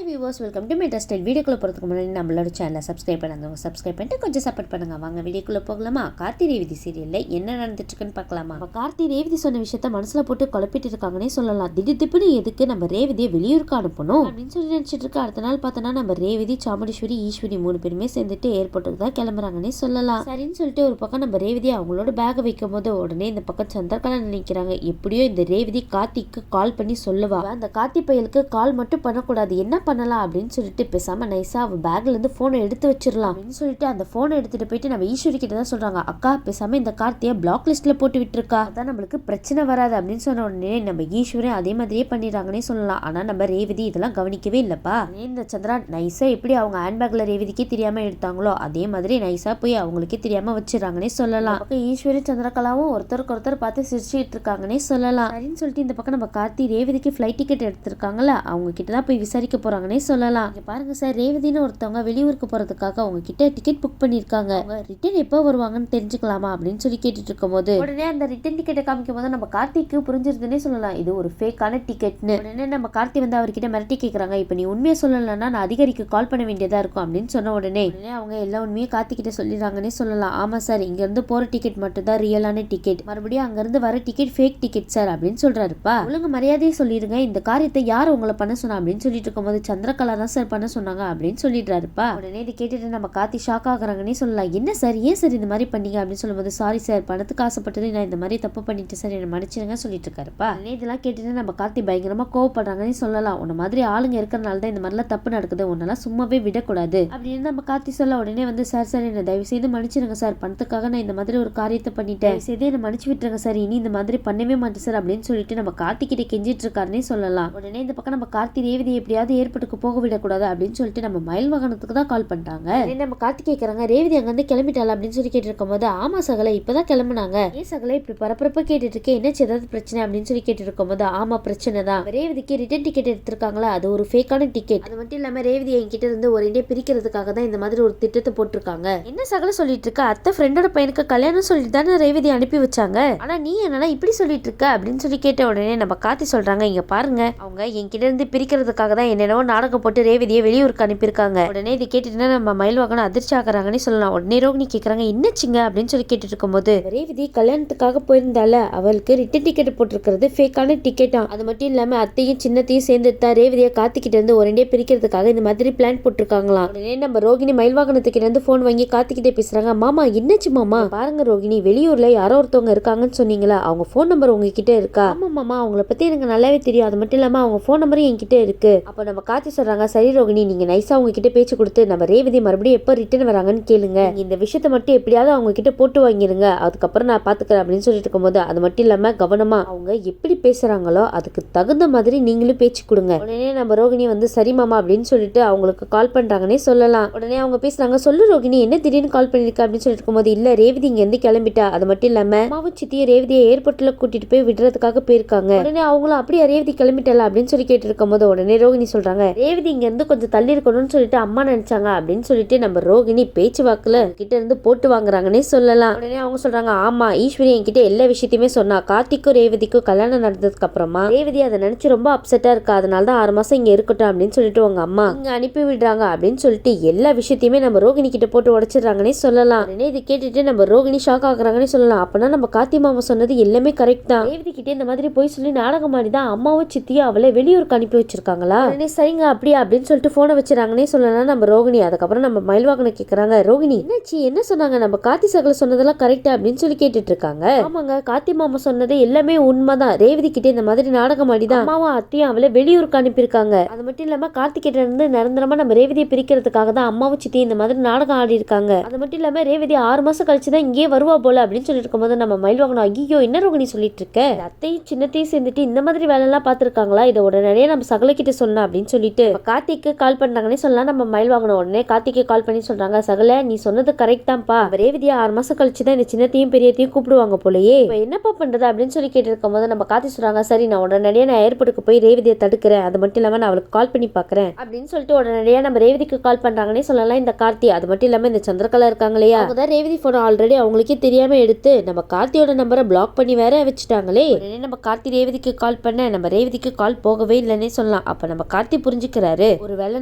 Viewers, welcome to my டெஸ்டைல். வீடியோக்குள்ள போகிறதுக்கு முன்னாடி நம்மளோட சேனலை சப்ஸ்கிரைப் பண்ணாதவங்க சப்ஸ்கிரைப் பண்ணிட்டு கொஞ்சம் சப்போர்ட் பண்ணுங்க. வாங்க வீடியோக்குள்ள போகலாமா? கார்த்தி ரேவதி சீரியல்ல என்ன நடந்துட்டு இருக்குன்னு பார்க்கலாமா? கார்த்தி ரேவதி சொன்ன விஷயத்த மனசுல போட்டு குழப்பிட்டு இருக்காங்கன்னே சொல்லலாம். திடீர்னு எதுக்கு நம்ம ரேவதியை வெளியூருக்கு அனுப்பணும் அப்படின்னு சொல்லி நினைச்சிட்டு இருக்கு. அடுத்த நாள் பார்த்தோன்னா நம்ம ரேவதி, சாமுண்டீஸ்வரி, ஈஸ்வரி 3 பேருமே சேர்ந்துட்டு ஏர்போர்ட்டுக்கு தான் கிளம்புறாங்கன்னே சொல்லலாம். சரின்னு சொல்லிட்டு ஒரு பக்கம் நம்ம ரேவதி அவங்களோட பேக்கை வைக்கும் போது உடனே இந்த பக்கம் சந்திரகலா நினைக்கிறாங்க, எப்படியோ இந்த ரேவதி கார்த்திக்கு கால் பண்ணி சொல்லுவா, அந்த கார்த்தி பயலுக்கு கால் மட்டும் பண்ணக்கூடாது, என்ன பண்ணலாம் அப்படின்னு சொல்லிட்டு பேசாம நைஸா அவ பேக்ல இருந்து போனை எடுத்து வச்சிடலாம் அப்படின்னு சொல்லிட்டு அந்த போனை எடுத்துட்டு போயிட்டு நம்ம ஈஸ்வரி கிட்ட தான் சொல்றாங்க, அக்கா பேசாம இந்த கார்த்தியை பிளாக் லிஸ்ட்ல போட்டு விட்டுருக்கா, அதான் நம்மளுக்கு பிரச்சனை வராது அப்படின்னு சொன்ன உடனே நம்ம ஈஸ்வரி அதே மாதிரியே பண்ணிடுறாங்கன்னே சொல்லலாம். ஆனா நம்ம ரேவதி இதெல்லாம் கவனிக்கவே இல்லப்பா. இந்த சந்திரா நைஸா எப்படி அவங்க ஹேண்ட்பேக்ல ரேவதிக்கே தெரியாம எடுத்தாங்களோ அதே மாதிரி நைஸா போய் அவங்களுக்கே தெரியாம வச்சிடறாங்கன்னே சொல்லலாம். ஈஸ்வரி சந்திரகலாவும் ஒருத்தருக்கு ஒருத்தர் பார்த்து சிரிச்சுட்டு இருக்காங்கன்னே சொல்லலாம். அப்படின்னு சொல்லிட்டு இந்த பக்கம் நம்ம கார்த்தி ரேவதிக்கு ஃபிளைட் டிக்கெட் எடுத்திருக்காங்கல்ல, அவங்க கிட்ட தான் போய் விசாரிக்க போறாங்கன்னே சொல்லலாம். இங்க பாருங்க சார், ரேவதின்னு ஒருத்தவங்க வெளியூருக்கு போறதுக்காக அவங்க கிட்ட டிக்கெட் புக் பண்ணிருக்காங்க, அவங்க ரிட்டர்ன் எப்போ வருவாங்கன்னு தெரிஞ்சுக்கலாமா அப்படின்னு சொல்லி கேட்டுட்டு இருக்கும் போது உடனே அந்த ரிட்டர்ன் டிக்கெட்டை காமிக்கும் போது நம்ம கார்த்திக்கு புரிஞ்சிருதுன்னே சொல்லலாம், இது ஒரு ஃபேக்கான டிக்கெட்னு. உடனே நம்ம கார்த்தி வந்து அவர்கிட்ட மிரட்டி கேட்கறாங்க, இப்ப நீ உண்மையை சொல்லலைன்னா நான் அதிகாரிக்கு கால் பண்ண வேண்டியதா இருக்கும் அப்படின்னு சொன்ன உடனே அவங்க எல்லா உண்மையும் கார்த்தி கிட்ட சொல்லிடுறாங்கன்னே சொல்லலாம். ஆமா சார், இங்க இருந்து போற டிக்கெட் மட்டும் தான் ரியலான டிக்கெட், மறுபடியும் அங்க இருந்து வர டிக்கெட் ஃபேக் டிக்கெட் சார் அப்படின்னு சொல்றாருப்பா. ஒழுங்கு மரியாதையை சொல்லிடுங்க, இந்த காரியத்தை யார் உங்களை பண்ண சொன்னா அப்படின்னு சொல்லிட்டு இருக்கும்போது சந்திரகலா தான் சார் பண்ண சொன்னாங்க அப்படின்னு சொல்லிடுறாருப்பா. உடனே இது கேட்டுட்டு நம்ம கார்த்தி ஷாக் ஆகுறாங்கன்னே சொல்லலாம். என்ன சார், ஏன் சார் இந்த மாதிரி பண்ணீங்க அப்படின்னு சொல்லும்போது, சாரி சார், பணத்துக்கு ஆசைப்பட்டது நான் இந்த மாதிரி தப்பு பண்ணிட்டு சார், என்ன மன்னிச்சிருங்க சொல்லிட்டு இருக்காருப்பா. இதெல்லாம் கேட்டுட்டு நம்ம கார்த்தி பயங்கரமா கோவப்படுறாங்கன்னு சொல்லலாம். உன்ன மாதிரி ஆளுங்க இருக்கிறனால தான் இந்த மாதிரிலாம் தப்பு நடக்குது, உன்னெல்லாம் சும்மாவே விடக்கூடாது அப்படின்னு நம்ம கார்த்தி சொல்ல உடனே வந்து, சார் சார் என்ன தயவு செய்து மன்னிச்சிருங்க சார், பணத்துக்காக நான் இந்த மாதிரி ஒரு காரியத்தை பண்ணிட்டேன், செய்து என்ன மன்னிச்சு விட்டுருங்க சார், இனி இந்த மாதிரி பண்ணவே மாட்டேன் சார் அப்படின்னு சொல்லிட்டு நம்ம கார்த்தி கிட்ட கெஞ்சிட்டு இருக்காருன்னே சொல்லலாம். உடனே இந்த பக்கம் நம்ம கார்த்தி ரேவதி எப்படியாவது ஏற்பட்டுக்கு போக விடக்கூடாது அப்படின்னு சொல்லிட்டு நம்ம மயில் வாகனத்துக்கு தான் கால் பண்ணிட்டாங்க. நம்ம கார்த்தி கேட்கறாங்க, ரேவதி அங்க வந்து கிளம்பிட்டாளா அப்படின்னு சொல்லி கேட்டு இருக்கும் போது, ஆமா சகல இப்பதான் கிளம்புனாங்க, ஏன் சகல இப்படி பரபரப்பா கேட்டுட்டு இருக்கேன், என்ன ஏதாவது பிரச்சனை அப்படின்னு சொல்லி கேட்டு இருக்கும் போது, ஆமா பிரச்சனை தான், ரேவதிக்கு ரிட்டர்ன் டிக்கெட் எடுத்திருக்காங்களா, அது ஒரு ஃபேக்கான டிக்கெட், அது மட்டும் இல்லாம ரேவதி என்கிட்ட இருந்து ஒரு இண்டியா பிரிக்கிறதுக்காக தான் இந்த மாதிரி ஒரு திட்டத்தை போட்டிருக்காங்க. என்ன சகல சொல்லிட்டு இருக்க, அத்தை ஃப்ரெண்டோட பையனுக்கு கல்யாணம் சொல்லிட்டு தானே ரேவதி அனுப்பி வச்சாங்க, ஆனா நீ என்னன்னா இப்படி சொல்லிட்டு இருக்க அப்படின்னு சொல்லி கேட்ட உடனே நம்ம கார்த்தி சொல்றாங்க, இங்க பாருங்க அவங்க என்கிட்ட இருந்து பிரிக்கிறதுக்காக தான் என்னென்னவோ நாடகம் போட்டு ரேவதியை வெளியூருக்கு அனுப்பியிருக்காங்க. உடனே இது கேட்டுட்டு நம்ம மயில் வாகனம் அதிர்ச்சி ஆகிறாங்கன்னு சொல்லலாம். உடனே ரோகிணி கேட்கறாங்க, என்னச்சுங்க அப்படின்னு சொல்லி கேட்டுட்டு இருக்கும்போது, ரேவதி கல்யாணத்துக்காக போயிருந்தால அவளுக்கு ரிட்டன் டிக்கெட் போட்டிருக்கிறது ஃபேக்கான டிக்கெட்டா, அது மட்டும் இல்லாம அத்தையும் சின்னத்தையும் சேர்ந்து தான் ரேவதியை கார்த்திகிட்ட இருந்து ஒரே பிரிக்கிறதுக்காக இந்த மாதிரி பிளான் போட்டிருக்காங்களாம். உடனே நம்ம ரோகிணி மயில் வாகனத்துக்கிட்ட இருந்து போன் வாங்கி கார்த்திகிட்டே பேசுறாங்க, மாமா என்னச்சு மாமா, பாருங்க ரோகிணி வெளியூர்ல யாரோ ஒருத்தவங்க இருக்காங்கன்னு சொன்னீங்களா, அவங்க போன் நம்பர் உங்ககிட்ட இருக்கா? ஆமா மாமா, அவங்கள பத்தி எனக்கு நல்லாவே தெரியும், அது மட்டும் இல்லாம அவங்க போன் நம்பரும் என்கிட்ட இருக்கு. அப்ப நம்ம கார்த்தி சொல்றாங்க, சரி ரோகிணி நீங்க நைஸா அவங்க கிட்ட பேச்சு கொடுத்து நம்ம ரேவதி மறுபடியும் எப்ப ரிட்டர்ன் வராங்கன்னு கேளுங்க, இந்த விஷயத்த மட்டும் எப்படியாவது அவங்க கிட்ட போட்டு வாங்கிருங்க, அதுக்கப்புறம் நான் பாத்துக்கிறேன் அப்படின்னு சொல்லிட்டு இருக்கும்போது, அது மட்டும் இல்லாம கவனமா அவங்க எப்படி பேசுறாங்களோ அதுக்கு தகுந்த மாதிரி நீங்களும் பேச்சு கொடுங்க. உடனே நம்ம ரோகிணி வந்து சரி மாமா அப்படின்னு சொல்லிட்டு அவங்களுக்கு கால் பண்றாங்கன்னே சொல்லலாம். உடனே அவங்க பேசுறாங்க, சொல்லு ரோகிணி என்ன திடீர்னு கால் பண்ணிருக்க அப்படின்னு சொல்லிட்டு இருக்கும்போது, இல்ல ரேவதி இங்க இருந்து கிளம்பிட்டா, அது மட்டும் இல்லாம அம்மாவும் சித்தியும் ரேவதியை ஏர்போர்ட்ல கூட்டிட்டு போய் விடுறதுக்காக போயிருக்காங்க. உடனே அவங்களும் அப்படியே ரேவதி கிளம்பிட்டல அப்படின்னு சொல்லி கேட்டு இருக்கும் போது உடனே ரோகிணி சொல்றாங்க, ரேவதி இங்க இருந்து கொஞ்சம் தள்ளி இருக்கணும்னு சொல்லிட்டு அம்மா நினைச்சாங்க அப்படின்னு சொல்லிட்டு நம்ம ரோகிணி பேச்சு வாக்குல கிட்ட இருந்து போட்டு வாங்குறாங்கன்னே சொல்லலாம். உடனே அவங்க சொல்றாங்க, ஆமா ஈஸ்வரி என்கிட்ட எல்லா விஷயத்தையுமே சொன்னா, கார்த்திக்கும் ரேவதிக்கும் கல்யாணம் நடந்ததுக்கு அப்புறமா ரேவதி அதை நினைச்சு ரொம்ப அப்செட்டா இருக்கா, அதனாலதான் 6 மாசம் இங்க இருக்கட்டும் அப்படின்னு சொல்லிட்டு உங்க அம்மா இங்க அனுப்பி விடுறாங்க அப்படின்னு சொல்லிட்டு எல்லா விஷயத்தையுமே நம்ம ரோகிணி கிட்ட போட்டு உடைச்சிடுறாங்கன்னே சொல்லலாம். உடனே இது கேட்டுட்டு நம்ம ரோகிணி ஷாக் ஆகுறாங்கன்னு சொல்லலாம். அப்பனா நம்ம கார்த்தி மாமா சொன்னது எல்லாமே கரெக்ட் தான், ரேவதி கிட்டே இந்த மாதிரி போய் சொல்லி நாடகம் ஆடிதான் அம்மாவும் சித்தியும் அவளை வெளியூருக்கு அனுப்பி வச்சிருக்காங்களா, சரிங்க அப்படியா அப்படின்னு சொல்லிட்டு போனை வச்சிருக்காங்கன்னே சொல்லலாம் நம்ம ரோகிணி. அதுக்கப்புறம் நம்ம மயில்வாகனை கேட்கறாங்க, ரோகிணி என்னாச்சு என்ன சொன்னாங்க, நம்ம கார்த்தி சகல சொன்னதெல்லாம் கரெக்டா அப்படின்னு சொல்லி கேட்டுட்டு இருக்காங்க. ஆமாங்க கார்த்தி மாமா சொன்னது எல்லாமே உண்மைதான், ரேவதி கிட்டே இந்த மாதிரி நாடகம் ஆடிதான் அம்மாவும் அத்தையும் அவளை வெளியூருக்கு அனுப்பியிருக்காங்க, அது மட்டும் இல்லாம கார்த்தி கிட்ட இருந்து நிரந்தரமா நம்ம ரேவதியை பிரிக்கிறதுக்காக தான் அம்மாவும் சித்தியும் இந்த மாதிரி நாடகம் ஆடி இருக்காங்க, அது மட்டும் இல்லாம ரேவதி 6 மாசம் கழிச்சுதான் இங்கே வருவா போல அப்படின்னு சொல்லிட்டு இருக்கும்போது நம்ம மயில்வாகனம், ஐயோ என்ன ரோகிணி சொல்லிட்டு இருக்க, அத்தையும் சின்னத்தையும் சேர்ந்துட்டு இந்த மாதிரி வேலை எல்லாம் பாத்துருக்காங்களா, இதை உடனே நம்ம சகல கிட்ட சொல்லணும் அப்படின்னு சொல்லிட்டு கார்த்திக்கு கால் பண்றாங்கன்னு சொல்லலாம். நம்ம மயில் வாங்கணும் உடனே கார்த்திக்கு கால் பண்ணி சொல்றாங்க, சகல நீ சொன்னது கரெக்ட் தான்ப்பா, ரேவதியா 6 மாசம் கழிச்சுதான் இந்த சின்னத்தையும் பெரியத்தையும் கூப்பிடுவாங்க போலயே, என்னப்பா பண்றது அப்படின்னு சொல்லி கேட்டு இருக்கும் போது நம்ம கார்த்தி சொல்றாங்க, சரி நான் உடனடியா நான் ஏர்போர்ட்டுக்கு போய் ரேவதியை தடுக்கிறேன், அது மட்டும் இல்லாம நான் அவளுக்கு கால் பண்ணி பாக்குறேன் அப்படின்னு சொல்லிட்டு உடனடியா நம்ம ரேவதிக்கு கால் பண்றாங்கன்னே சொல்லலாம் இந்த கார்த்தி. அது மட்டும் இல்லாம இந்த சந்திரகலா இருக்காங்க இல்லையா, அவங்கதான் ரேவதி போன ஆல்ரெடி அவங்களுக்கே தெரியாம எடுத்து நம்ம கார்த்தியோட நம்பரை பிளாக் பண்ணி வேற வச்சுட்டாங்களே. உடனே நம்ம கார்த்தி ரேவதிக்கு கால் பண்ண நம்ம ரேவதிக்கு கால் போகவே இல்லைன்னே சொல்லலாம். அப்ப நம்ம கார்த்தி புரிஞ்சு புரிஞ்சுக்கிறாரு. ஒருவேளை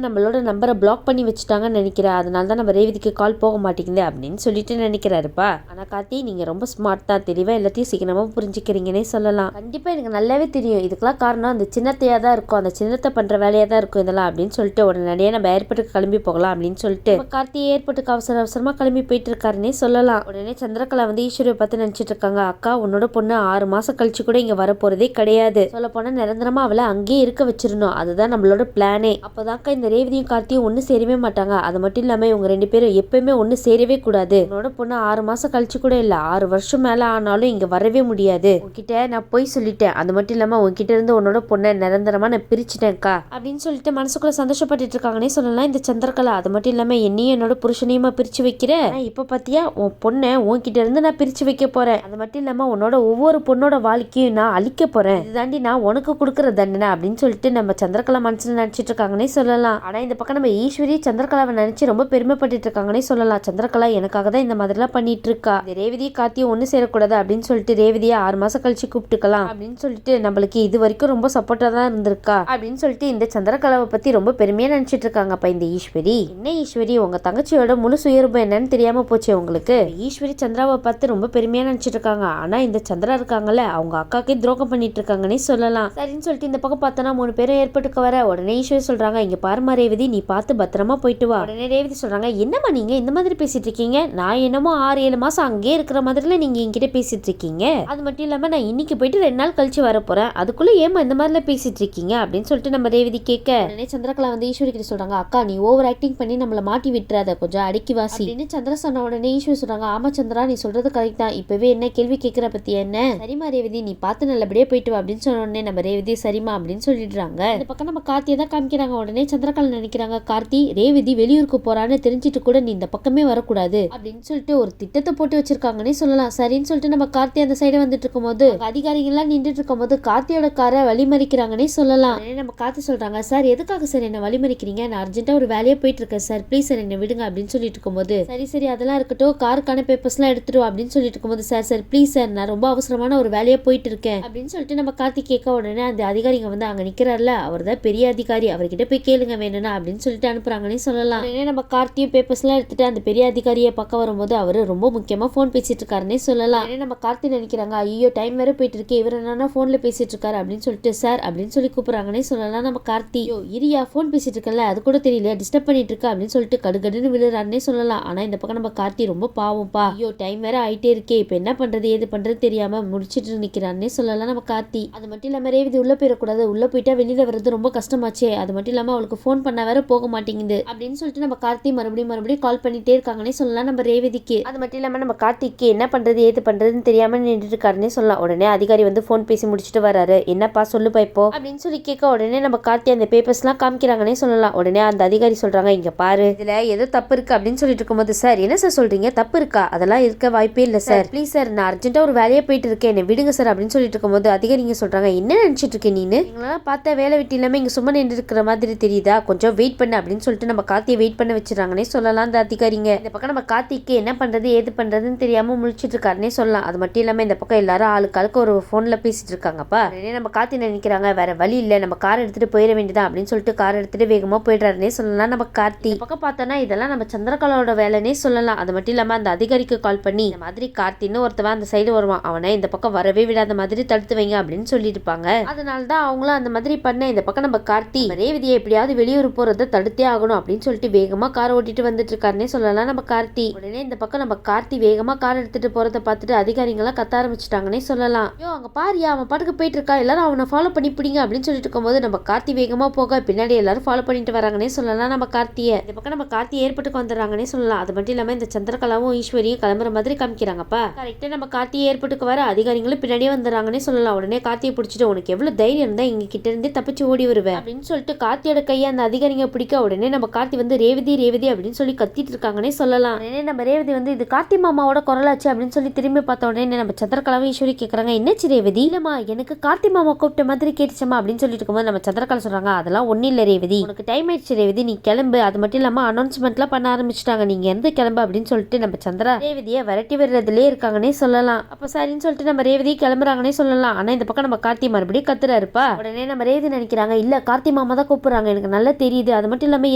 நம்மளோட நம்பரை பிளாக் பண்ணி வச்சுட்டாங்கன்னு நினைக்கிறேன், அதனால தான் நம்ம ரேவதிக்கு கால் போக மாட்டேங்குது அப்படின்னு சொல்லிட்டு நினைக்கிறாருப்பா. ஆனா கார்த்தி, நீங்க ரொம்ப ஸ்மார்ட் தான், தெளிவா எல்லாத்தையும் சீக்கிரமா புரிஞ்சுக்கிறீங்கன்னே சொல்லலாம். கண்டிப்பா எனக்கு நல்லாவே தெரியும், இதுக்கெல்லாம் காரணம் அந்த சின்னத்தையா தான் இருக்கும், அந்த சின்னத்தை பண்ற வேலையா தான் இருக்கும் இதெல்லாம் அப்படின்னு சொல்லிட்டு உடனடியே நம்ம ஏர்போர்ட்டுக்கு கிளம்பி போகலாம் அப்படின்னு சொல்லிட்டு கார்த்தி ஏர்போர்ட்டுக்கு அவசரமா கிளம்பி போயிட்டு இருக்காருன்னே சொல்லலாம். உடனே சந்திரகலா வந்து ஈஸ்வரியை பார்த்து நினைச்சிட்டு இருக்காங்க, அக்கா உன்னோட பொண்ணு 6 மாசம் கழிச்சு கூட இங்க வர போறதே கிடையாது, சொல்ல போனா நிரந்தரமா அவளை அங்கேயே இருக்க வச்சிருந்தோம், அதுதான் நம்மளோட பிளானே. அப்பதான்க்கா இந்த ரேவதியும் கார்த்தியும் ஒண்ணு சேரவே மாட்டாங்க, அது மட்டும் இல்லாம இவங்க 2 பேரும் எப்பயுமே ஒண்ணு சேரவே கூடாது. உன்னோட பொண்ணு 6 மாசம் கழிச்சு கூட இல்ல, 6 வருஷம் மேல ஆனாலும் இங்க வரவே முடியாது. உன்கிட்ட நான் போய் சொல்லிட்டேன், அது மட்டும் இல்லாம உன்கிட்ட இருந்து உன்னோட பொண்ணை நிரந்தரமா நான் பிரிச்சுட்டேன்க்கா அப்படின்னு சொல்லிட்டு மனசுக்குள்ள சந்தோஷப்பட்டு இருக்காங்கன்னே சொல்லலாம் இந்த சந்திரகலா. அது மட்டும் இல்லாம என்னையும் என்னோட புருஷனையுமா பிரிச்சு வைக்கிற, இப்ப பாத்தியா உன் பொண்ணை உன்கிட்ட இருந்து நான் பிரிச்சு வைக்க போறேன், அது மட்டும் இல்லாம உன்னோட ஒவ்வொரு பொண்ணோட வாழ்க்கையும் நான் அழிக்க போறேன், இதுதாண்டி நான் உனக்கு கொடுக்குற தண்டனை அப்படின்னு சொல்லிட்டு நம்ம சந்திரகலா மனசுல நினைச்சிட்டு இருக்காங்கன்னே சொல்லலாம். ஆனா இந்த பக்கம் நம்ம ஈஸ்வரி சந்திரகலாவை நினைச்சு ரொம்ப பெருமைப்பட்டு இருக்காங்கன்னே சொல்லலாம். சந்திரகலா எனக்காக தான் இந்த மாதிரி எல்லாம் பண்ணிட்டு இருக்கா, இந்த ரேவதியை காத்தியும் ஒண்ணு சேரக்கூடாது அப்படின்னு சொல்லிட்டு ரேவதியை 6 மாசம் கழிச்சு கூப்பிட்டுக்கலாம் அப்படின்னு சொல்லிட்டு நம்மளுக்கு இது வரைக்கும் ரொம்ப சப்போர்ட்டா தான் இருந்திருக்கா அப்படின்னு சொல்லிட்டு இந்த சந்திரகலாவை பத்தி ரொம்ப பெருமையா நினைச்சிட்டு இருக்காங்கப்பா இந்த ஈஸ்வரி. என்ன ஈஸ்வரி, உங்க தங்கச்சியோட முழு சுயரூபம் என்னன்னு தெரியாம போச்சு உங்களுக்கு? ஈஸ்வரி சந்திராவை பார்த்து ரொம்ப பெருமையா நினைச்சிட்டு இருக்காங்க. ஆனா இந்த சந்திரா இருக்காங்கல்ல, அவங்க அக்காக்கே துரோகம் பண்ணிட்டு இருக்காங்கன்னே சொல்லலாம். சரின்னு சொல்லிட்டு இந்த பக்கம் பார்த்தோன்னா 3 பேரும் ஏற்பட்டுக்கு வர உடனே ஈஸ்வரி சொல்றாங்க, இங்க பாருமா ரேவதி, நீ பார்த்து பத்திரமா போயிட்டு வா. உடனே ரேவதி சொல்றாங்க, என்னம்மா நீங்க இந்த மாதிரி பேசிட்டு இருக்கீங்க, நான் என்னமோ 6-7 மாசம் அங்கே இருக்கிற மாதிரில நீங்க என்கிட்ட பேசிட்டு இருக்கீங்க, அது மட்டும் இல்லாம நான் இன்னைக்கு போயிட்டு 2 நாள் கழிச்சு வர போறேன், அதுக்குள்ள ஏமா இந்த மாதிரில பேசிட்டு இருக்கீங்க அப்படின்னு சொல்லிட்டு நம்ம ரேவதி கேட்க உடனே சந்திரகலா வந்து ஈஸ்வரி கிட்ட சொல்றாங்க, அக்கா நீ ஓவர் ஆக்டிங் பண்ணி நம்மள மாட்டி விட்டுறாத, கொஞ்சம் அடக்கி வாசி அப்படின்னு சந்திரா சொன்ன உடனே ஈஸ்வரி சொல்றாங்க, ஆமா சந்திரா நீ சொல்றது கரெக்ட் தான், இப்பவே என்ன கேள்வி கேட்கிற பத்தி என்ன, சரிமா ரேவதி நீ பார்த்து நல்லபடியா போயிட்டு வா அப்படின்னு சொன்ன உடனே நம்ம ரேவதி சரிமா அப்படின்னு சொல்லிடுறாங்க. இந்த பக்கம் நம்ம கார்த்தியை தான் காமிக்கிறாங்க. உடனே சந்திரகலா நினைக்கிறாங்க, கார்த்தி ரேவதி வெளியூருக்கு போறான்னு தெரிஞ்சிட்டு கூட நீ இந்த பக்கமே வரக்கூடாது அப்படின்னு சொல்லிட்டு ஒரு திட்டத்தை போட்டு வச்சிருக்காங்கன்னே சொல்லலாம். சரின்னு சொல்லிட்டு நம்ம கார்த்தி அந்த சைடு வந்துட்டு இருக்கும் போது அதிகாரிகள் எல்லாம் நின்றுட்டு இருக்கும் போது கார்த்தியோட காரை வழிமறிக்கிறாங்கன்னே சொல்லலாம். நம்ம கார்த்தி சொல்றாங்க, சார் எதுக்காக சார் என்ன வழிமறிக்கிறீங்க, நான் அர்ஜென்ட்டா ஒரு வேலையா போயிட்டு இருக்கேன் சார், ப்ளீஸ் சார் என்ன விடுங்க அப்படின்னு சொல்லிட்டு இருக்கும்போது சரி அதெல்லாம் இருக்கட்டும், காருக்கான பேப்பர்ஸ் எல்லாம் எடுத்துட்டு அப்படின்னு சொல்லிட்டு இருக்கும்போது சார் ப்ளீஸ் சார் நான் ரொம்ப அவசரமான ஒரு வேலையா போயிட்டு இருக்கேன் அப்படின்னு சொல்லிட்டு நம்ம கார்த்தி கேட்க உடனே அந்த அதிகாரிங்க வந்து அங்க நிக்கிறாருல, அவர் தான் பெரிய அதிகாரி, அவர்கிட்ட போய் கேளுங்க வேணும்னா அப்படின்னு சொல்லிட்டு அனுப்புறாங்கன்னு சொல்லலாம். உடனே நம்ம கார்த்தியும் பேப்பர்ஸ் எல்லாம் எடுத்துட்டு அந்த பெரிய அதிகாரியை பக்கம் வரும்போது அவரு ரொம்ப முக்கியமா போன் பேசிட்டு இருக்காருன்னே சொல்லலாம். நம்ம கார்த்தி நினைக்கிறாங்க, ஐயோ டைம் வேற போயிட்டு இருக்கு, இவர் என்னன்னா போன்ல பேசிட்டு இருக்காரு அப்படின்னு சொல்லிட்டு சார் அப்படின்னு சொல்லி கூப்பிடுறாங்கன்னே சொல்லலாம். நம்ம கார்த்தி இரியா போன் பேசிட்டு இருக்கல, அது கூட தெரியல டிஸ்டர்ப் பண்ணிட்டு இருக்கா அப்படின்னு சொல்லிட்டு கடுகடுன்னு விழுறாருன்னே சொல்லலாம். ஆனா இந்த பக்கம் நம்ம கார்த்தி ரொம்ப பாவம்பா, ஐயோ டைம் வேற ஆயிட்டே இருக்கே, இப்ப என்ன பண்றது ஏது பண்றது தெரியாம முடிச்சிட்டு நிக்கிறான்னே சொல்லலாம் நம்ம கார்த்தி. அது மட்டும் இல்லாம ரேவதி உள்ள போயிடக்கூடாது, உள்ள போயிட்டா வெளியில வர்றது ரொம்ப கஷ்டமாச்சே, அது மட்டும் இல்லாம அவளுக்கு போன் பண்ண வேற போக மாட்டேங்குது அப்படின்னு சொல்லிட்டு நம்ம கார்த்தி மறுபடியும் கால் பண்ணிட்டே இருக்காங்கன்னே சொல்லலாம் நம்ம ரேவதிக்கு. அது மட்டும் இல்லாம நம்ம கார்த்திக்கு என்ன பண்றது ஏது பண்றதுன்னு தெரியாம நின்றுட்டு இருக்காருன்னே சொல்லலாம். உடனே அதிகாரி வந்து போன் பேசி முடிச்சுட்டு வராரு, என்னப்பா சொல்லுப்பா இப்போ அப்படின்னு சொல்லி கேட்க உடனே நம்ம கார்த்தி அந்த பேப்பர்ஸ் எல்லாம் காமிக்கிறாங்கன்னே சொல்லலாம். உடனே அந்த அதிகாரி சொல்றாங்க, இங்க பாரு இதுல ஏதோ தப்பு இருக்கு அப்படின்னு சொல்லிட்டு இருக்கும்போது சார் என்ன சார் சொல்றீங்க, தப்பு இருக்கா, அதெல்லாம் இருக்க வாய்ப்பே இல்ல சார், ப்ளீஸ் சார் நான் அர்ஜென்ட்டா ஒரு வேலையை போயிட்டு இருக்கேன் என்ன விடுங்க சார் அப்படின்னு சொல்லிட்டு இருக்கும்போது அதிகாரிங்க சொல்றாங்க, என்ன நினைச்சிட்டு இருக்கேன் நீனு, நீங்களா பார்த்தா வேலை வெட்டி இல்லாம இங்க சும்மா நின்று இருக்கிற மாதிரி தெரியுதா, கொஞ்சம் வெயிட் பண்ணு அப்படின்னு சொல்லிட்டு நம்ம கார்த்தியை வெயிட் பண்ண வச்சிடறாங்கன்னே சொல்லலாம் அந்த அதிகாரிங்க. இந்த பக்கம் நம்ம கார்த்திக்கு என்ன பண்றது ஏது பண்றதுன்னு தெரியாம முழிச்சிட்டு இருக்காருன்னே சொல்லலாம். அது மட்டும் இல்லாம இந்த பக்கம் எல்லாரும் ஆளுக்கு ஒரு போன்ல பேசிட்டு இருக்காங்கப்பா. நம்ம கார்த்தி நினைக்கிறாங்க, வேற வழி இல்ல நம்ம கார் எடுத்துட்டு போயிட வேண்டியதான் அப்படின்னு சொல்லிட்டு கார் எடுத்துட்டு வேகமா போயிடுறாருன்னே சொல்லலாம் நம்ம கார்த்தி. பக்கம் பார்த்தோன்னா இதெல்லாம் நம்ம சந்திரகலாவோட வேலைன்னே சொல்லலாம். அது மட்டும் இல்லாம அந்த அதிகாரிக்கு கால் பண்ணி இந்த மாதிரி கார்த்தின்னு ஒருத்தவன் அந்த சைடு வருவான், அவனை இந்த பக்கம் வரவே விடாத மாதிரி தடுத்து வைங்க அப்படின்னு சொல்லியிருப்பாங்க. அதனாலதான் அவங்களும் அந்த மாதிரி பண்ண இந்த பக்கம் நம்ம கார்த்தி ரேவதியை எப்படியாவது வெளியூர் போறதை தடுத்தே ஆகணும் அப்படின்னு சொல்லிட்டு வேகமா கார் ஓட்டிட்டு வந்துட்டு இருக்காருன்னே சொல்லலாம் நம்ம கார்த்தி. உடனே இந்த பக்கம் நம்ம கார்த்தி வேகமா கார் எடுத்துட்டு போறதை பார்த்துட்டு அதிகாரிங்கெல்லாம் கத்த ஆரம்பிச்சுட்டாங்கன்னே சொல்லலாம். யோ அங்க பாரியா அவன் பாட்டுக்கு போயிட்டு இருக்கா, எல்லாரும் அவனை ஃபாலோ பண்ணி பிடிங்க அப்படின்னு சொல்லிட்டு இருக்கும்போது நம்ம கார்த்தி வேகமா போக பின்னாடி எல்லாரும் ஃபாலோ பண்ணிட்டு வராங்கன்னே சொல்லலாம் நம்ம கார்த்தியை. இந்த பக்கம் நம்ம கார்த்தி ஏற்பட்டுக்கு வந்துடுறாங்கன்னே சொல்லலாம். அது மட்டும் இல்லாம இந்த சந்திரகலாவும் ஈஸ்வரியும் கிளம்புற மாதிரி காமிக்கிறாங்கப்பா. கரெக்டா நம்ம கார்த்தி ஏற்பட்டுக்கு வர அதிகாரிகளும் பின்னாடியே வந்துடுறாங்கன்னே சொல்லலாம். உடனே கார்த்தியை பிடிச்சிட்டு உனக்கு எவ்வளவு தைரியம் இருந்தா இங்க கிட்ட இருந்தே தப்பிச்சு ஓடி வருவேன் அப்படின்னு சொல்லிட்டு கார்த்தியோட கையை அந்த அதிகாரிங்க பிடிக்க உடனே நம்ம கார்த்தி வந்து ரேவதி ரேவதி அப்படின்னு சொல்லி கத்திட்டு இருக்காங்கன்னே சொல்லலாம். உடனே நம்ம ரேவதி வந்து இது கார்த்தி மாமாவோட குரலாச்சு அப்படின்னு சொல்லி திரும்பி பார்த்த உடனே நம்ம சந்திரகலாவும் ஈஸ்வரி கேட்கறாங்க, என்னச்சு ரேவதி, இல்லம்மா எனக்கு கார்த்தி மாமா கூப்பிட்ட மாதிரி கேட்டுச்சமா அப்படின்னு சொல்லிட்டு இருக்கும்போது நம்ம சந்திரகலா சொல்றாங்க, அதெல்லாம் ஒன்னும் இல்ல ரேவதி, உனக்கு டைம் ஆயிடுச்சு ரேவதி நீ கிளம்பு, அது மட்டும் இல்லாம அனௌன்ஸ்மெண்ட்லாம் பண்ண ஆரம்பிச்சுட்டாங்க, நீங்க எந்த கிளம்பு அப்படின்னு சொல்லிட்டு நம்ம சந்திரா ரேவதியை விரட்டி விடுறதுலே இருக்காங்கன்னே சொல்லலாம். அப்ப சரின்னு சொல்லிட்டு நம்ம ரேவதி கிளம்புறாங்கன்னே சொல்லலாம். ஆனா இந்த பக்கம் நம்ம கார்த்தி மறுபடியும் கத்துறாருப்பா. உடனே நம்ம ரேவதி நினைக்கிறாங்க, இல்ல கார்த்தி மாமா மாமா தான் கூப்பிடுறாங்க, எனக்கு நல்லா தெரியுது. அது மட்டும் இல்லாம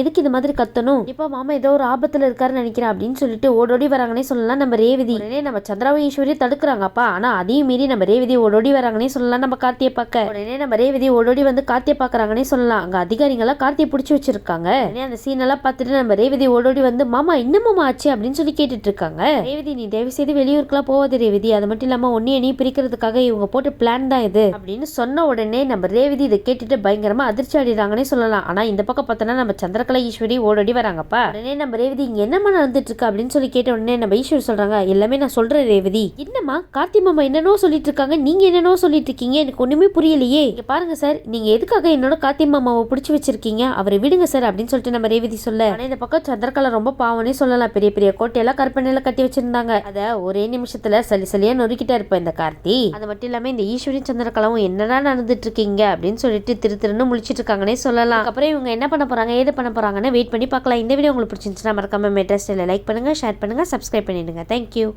எதுக்கு இது மாதிரி கத்தணும், இப்ப மாமா ஏதோ ஒரு ஆபத்துல இருக்காருன்னு நினைக்கிறேன் அப்படின்னு சொல்லிட்டு ஓடோடி வராங்கன்னே சொல்லலாம் நம்ம ரேவதி. உடனே நம்ம சந்திராவை ஈஸ்வரி தடுக்கிறாங்கப்பா. ஆனா அதையும் மீறி நம்ம ரேவதி ஓடோடி வராங்கன்னே சொல்லலாம் நம்ம கார்த்தியை பார்க்க. உடனே நம்ம ரேவதி ஓடோடி வந்து கார்த்தியை பாக்குறாங்கன்னே சொல்லலாம். அங்க அதிகாரிகளா கார்த்தியை பிடிச்சி வச்சிருக்காங்க. அந்த சீன் எல்லாம் பார்த்துட்டு நம்ம ரேவதி ஓடோடி வந்து மாமா இன்னமும் ஆச்சு அப்படின்னு சொல்லி கேட்டுட்டு இருக்காங்க. ரேவதி நீ தயவு செய்து வெளியூருக்குலாம் போவாது ரேவதி, அது மட்டும் இல்லாம ஒன்னிய நீ பிரிக்கிறதுக்காக இவங்க போட்டு பிளான் தான் இது அப்படின்னு சொன்ன உடனே நம்ம ரேவதி இதை கேட்டுட்டு பயங்கரமா அதிர்ச்சி அடிறாங்கன்னே சொல்லலாம். ஆனா இந்த பக்கம் பார்த்தோன்னா நம்ம சந்திரகலா ஈஸ்வரி ஓடோடி வராங்கப்பா. உடனே நம்ம ரேவதி இங்க என்னமா நடந்துட்டு இருக்கு அப்படின்னு சொல்லி கேட்ட உடனே நம்ம ஈஸ்வரி சொல்றாங்க, எல்லாமே நான் சொல்றேன் ரேவதி. என்னமா கார்த்தி மாமா என்னன்னோ சொல்லிட்டு இருக்காங்க, நீங்க என்னன்னோ சொல்லிட்டு இருக்கீங்க, எனக்கு ஒண்ணுமே புரியலையே. இங்க பாருங்க சார், நீங்க எதுக்காக என்னோட கார்த்தி மாமாவை பிடிச்சி வச்சிருக்கீங்க, அவரை விடுங்க சார் அப்படின்னு சொல்லிட்டு நம்ம ரேவதி சொல்ல. ஆனா இந்த பக்கம் சந்திரகலா ரொம்ப பாவனே சொல்லலாம். பெரிய பெரிய கோட்டையெல்லாம் கற்பனையில கட்டி வச்சிருந்தாங்க. அத ஒரே நிமிஷத்துல சலிசலியா நொறுக்கிட்டா இருப்ப இந்த கார்த்தி. அது மட்டும் இல்லாம இந்த ஈஸ்வரி சந்திரகலாவும் என்னடா நடந்துட்டு இருக்கீங்க அப்படின்னு சொல்லிட்டு திருன்னு முழிச்சிட்டு இருக்காங்கன்னே சொல்லலாம். அப்புறம் இவங்க என்ன பண்ண போறாங்க ஏது பண்ண போறாங்கன்னு வெயிட் பண்ணி பார்க்கலாம். இந்த வீடியோ உங்களுக்கு பிடிச்சிருந்துச்சுன்னா மறக்காம மெட்ரா ஸ்டைல லைக் பண்ணுங்க, ஷேர் பண்ணுங்க, சப்ஸ்கிரைப் பண்ணிடுங்க. தேங்க்யூ.